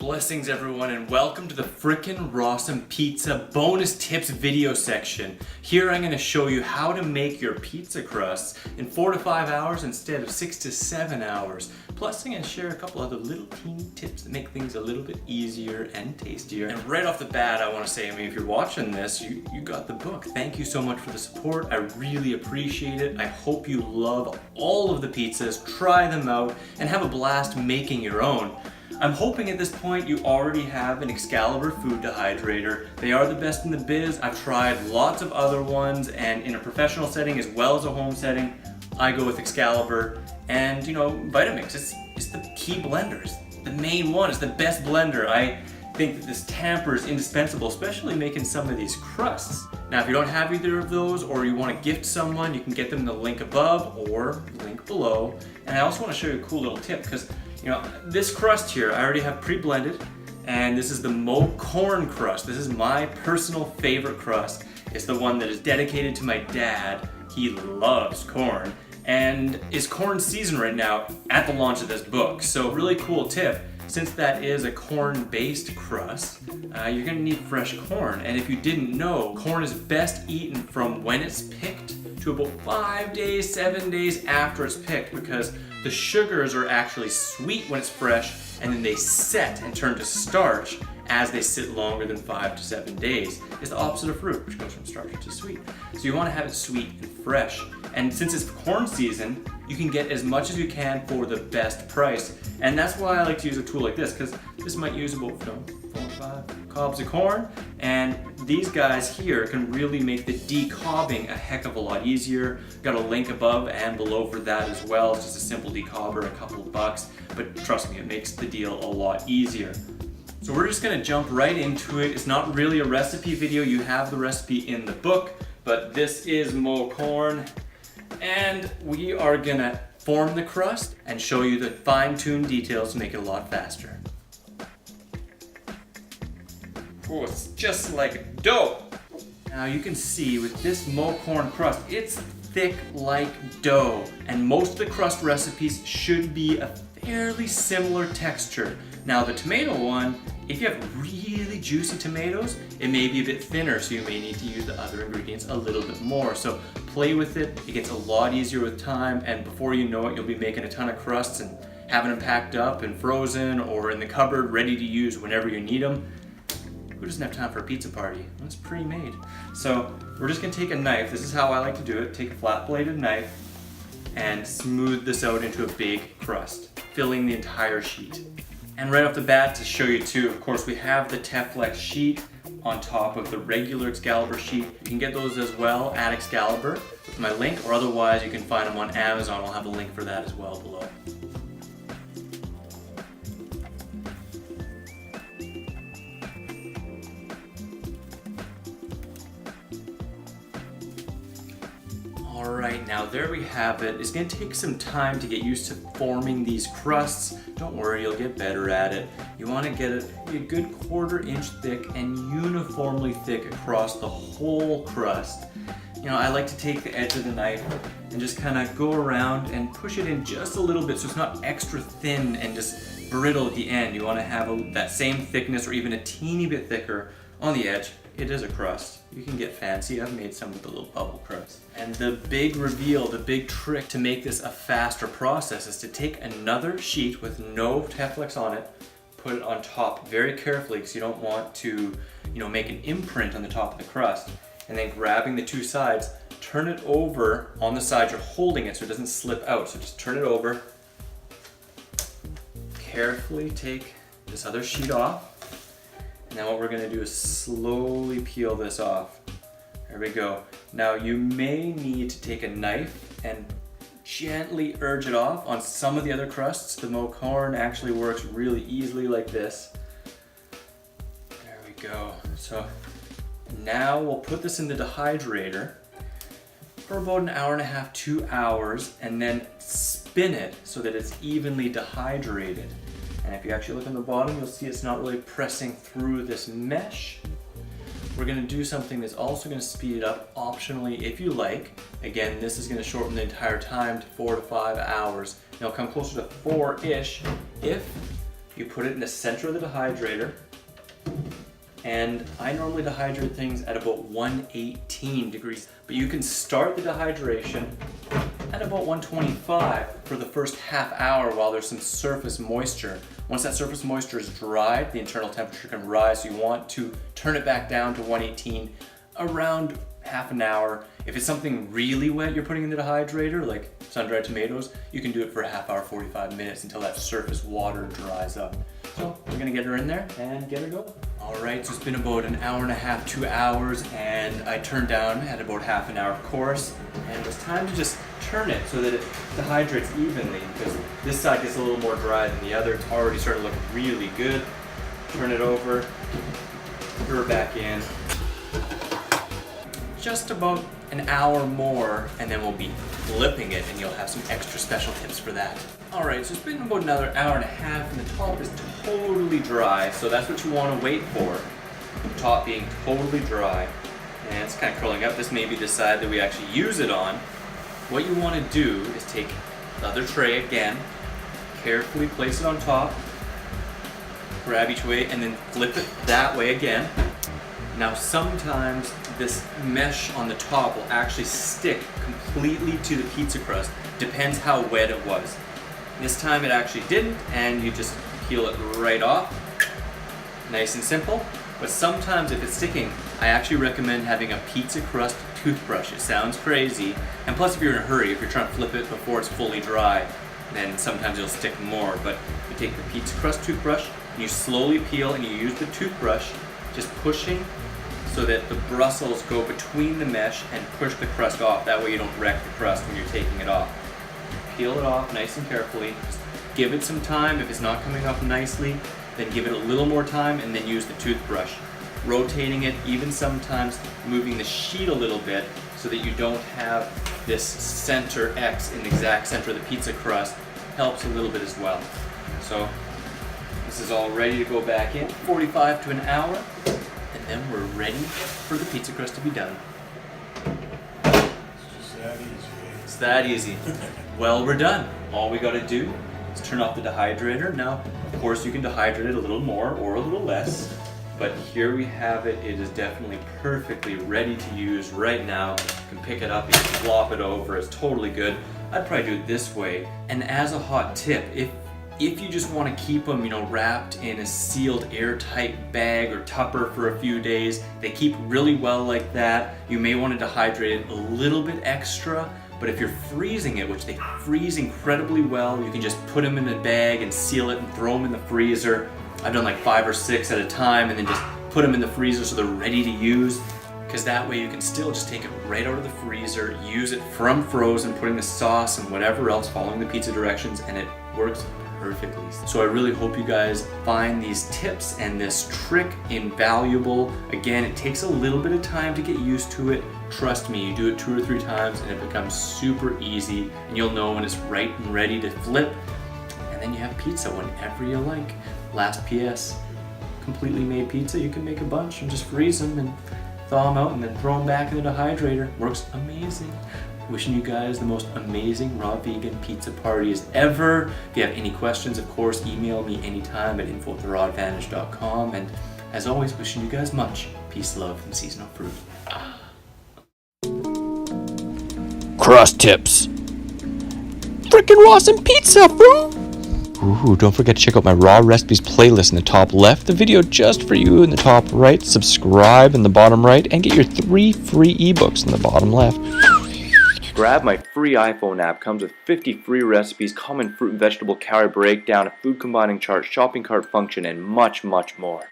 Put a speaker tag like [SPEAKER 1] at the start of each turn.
[SPEAKER 1] Blessings everyone and welcome to the Frickin Rawsome Pizza bonus tips video section. Here I'm going to show you how to make your pizza crusts in 4 to 5 hours instead of 6 to 7 hours. Plus I'm going to share a couple other little teeny tips that make things a little bit easier and tastier. And right off the bat I want to say, if you're watching this, you got the book. Thank you so much for the support. I really appreciate it. I hope you love all of the pizzas, try them out, and have a blast making your own. I'm hoping at this point you already have an Excalibur food dehydrator. They are the best in the biz. I've tried lots of other ones, and in a professional setting as well as a home setting, I go with Excalibur. And Vitamix, it's the key blender. It's the main one. It's the best blender. I think that this tamper is indispensable, especially making some of these crusts. Now if you don't have either of those, or you want to gift someone, you can get them in the link above or link below. And I also want to show you a cool little tip, because this crust here, I already have pre-blended, and this is the Mo corn crust. This is my personal favorite crust. It's the one that is dedicated to my dad. He loves corn, and is corn season right now at the launch of this book. So really cool tip, since that is a corn-based crust, you're gonna need fresh corn. And if you didn't know, corn is best eaten from when it's picked to about 5 days, 7 days after it's picked, because the sugars are actually sweet when it's fresh, and then they set and turn to starch as they sit longer than 5 to 7 days. It's the opposite of fruit, which goes from starch to sweet. So you want to have it sweet and fresh. And since it's corn season, you can get as much as you can for the best price. And that's why I like to use a tool like this, because this might use about 4 or 5 cobs of corn. And these guys here can really make the decobbing a heck of a lot easier. Got a link above and below for that as well. It's just a simple decobber, a couple of bucks. But trust me, it makes the deal a lot easier. So we're just gonna jump right into it. It's not really a recipe video. You have the recipe in the book, but this is Mo corn. And we are gonna form the crust and show you the fine-tuned details to make it a lot faster. Oh, it's just like dough. Now you can see with this Mo corn crust, it's thick like dough. And most of the crust recipes should be a fairly similar texture. Now the tomato one, if you have really juicy tomatoes, it may be a bit thinner, so you may need to use the other ingredients a little bit more. So play with it. It gets a lot easier with time, and before you know it, you'll be making a ton of crusts and having them packed up and frozen or in the cupboard ready to use whenever you need them. Who doesn't have time for a pizza party? Well, it's pre-made. So we're just gonna take a knife. This is how I like to do it. Take a flat-bladed knife and smooth this out into a big crust, filling the entire sheet. And right off the bat, to show you too, of course, we have the Teflex sheet on top of the regular Excalibur sheet. You can get those as well at Excalibur with my link, or otherwise you can find them on Amazon. I'll have a link for that as well below. Alright, now there we have it. It's going to take some time to get used to forming these crusts. Don't worry, you'll get better at it. You want to get it a good 1/4 inch thick and uniformly thick across the whole crust. I like to take the edge of the knife and just kind of go around and push it in just a little bit so it's not extra thin and just brittle at the end. You want to have that same thickness or even a teeny bit thicker on the edge. It is a crust. You can get fancy. I've made some with the little bubble crust. And the big reveal, the big trick to make this a faster process is to take another sheet with no Teflex on it, put it on top very carefully because you don't want to, make an imprint on the top of the crust. And then grabbing the two sides, turn it over on the side you're holding it so it doesn't slip out. So just turn it over. Carefully take this other sheet off. Now what we're going to do is slowly peel this off. There we go. Now you may need to take a knife and gently urge it off. On some of the other crusts, the Mo corn actually works really easily like this. There we go. So now we'll put this in the dehydrator for about 1.5 hours, 2 hours, and then spin it so that it's evenly dehydrated. And if you actually look on the bottom, you'll see it's not really pressing through this mesh. We're gonna do something that's also gonna speed it up optionally if you like. Again, this is gonna shorten the entire time to 4 to 5 hours. It'll come closer to 4-ish if You put it in the center of the dehydrator, and I normally dehydrate things at about 118 degrees, but you can start the dehydration at about 125 for the first half hour while there's some surface moisture. Once that surface moisture is dried, the internal temperature can rise, so you want to turn it back down to 118 around half an hour. If it's something really wet you're putting in the dehydrator, like sun-dried tomatoes, you can do it for a half hour, 45 minutes until that surface water dries up. So we're gonna get her in there and get her going. All right, so it's been about an hour and a half, 2 hours, and I turned down at about half an hour, of course, and it was time to just turn it so that it dehydrates evenly, because this side gets a little more dry than the other. It's already started to look really good. Turn it over, put her back in. Just about an hour more, and then we'll be flipping it, and you'll have some extra special tips for that. All right, so it's been about another hour and a half, and the top is totally dry, so that's what you want to wait for. The top being totally dry, and it's kind of curling up. This may be the side that we actually use it on. What you want to do is take the other tray again, carefully place it on top, grab each way, and then flip it that way again. Now sometimes this mesh on the top will actually stick completely to the pizza crust. Depends how wet it was. This time it actually didn't, and you just peel it right off. Nice and simple. But sometimes if it's sticking, I actually recommend having a pizza crust toothbrush. It sounds crazy, and plus if you're in a hurry, if you're trying to flip it before it's fully dry, then sometimes it'll stick more. But you take the pizza crust toothbrush, you slowly peel, and you use the toothbrush, just pushing so that the bristles go between the mesh and push the crust off. That way you don't wreck the crust when you're taking it off. Peel it off nice and carefully. Just give it some time. If it's not coming off nicely, then give it a little more time and then use the toothbrush. Rotating it, even sometimes moving the sheet a little bit so that you don't have this center X in the exact center of the pizza crust, helps a little bit as well. So this is all ready to go back in, 45 to an hour, and then we're ready for the pizza crust to be done.
[SPEAKER 2] It's just that easy.
[SPEAKER 1] It's that easy. Well, we're done. All we gotta do is turn off the dehydrator. Now, of course, you can dehydrate it a little more or a little less, but here we have it. It is definitely perfectly ready to use right now. You can pick it up, you can flop it over. It's totally good. I'd probably do it this way. And as a hot tip, if you just want to keep them, wrapped in a sealed airtight bag or Tupper for a few days, they keep really well like that. You may want to dehydrate it a little bit extra, but if you're freezing it, which they freeze incredibly well, you can just put them in a bag and seal it and throw them in the freezer. I've done like 5 or 6 at a time and then just put them in the freezer so they're ready to use, because that way you can still just take it right out of the freezer, use it from frozen, putting the sauce and whatever else, following the pizza directions, and it works perfectly. So I really hope you guys find these tips and this trick invaluable. Again, it takes a little bit of time to get used to it. Trust me, you do it 2 or 3 times and it becomes super easy, and you'll know when it's right and ready to flip, and then you have pizza whenever you like. Last PS, completely made pizza, you can make a bunch and just freeze them and thaw them out and then throw them back in the dehydrator. Works amazing. Wishing you guys the most amazing raw vegan pizza parties ever. If you have any questions, of course, email me anytime at info@therawadvantage.com. And as always, wishing you guys much peace, love, and seasonal fruit.
[SPEAKER 3] Crust tips. Frickin' Rawsome Pizza, bro! Ooh, don't forget to check out my raw recipes playlist in the top left, the video just for you in the top right, subscribe in the bottom right, and get your 3 free ebooks in the bottom left. Grab my free iPhone app. Comes with 50 free recipes, common fruit and vegetable calorie breakdown, a food combining chart, shopping cart function, and much, much more.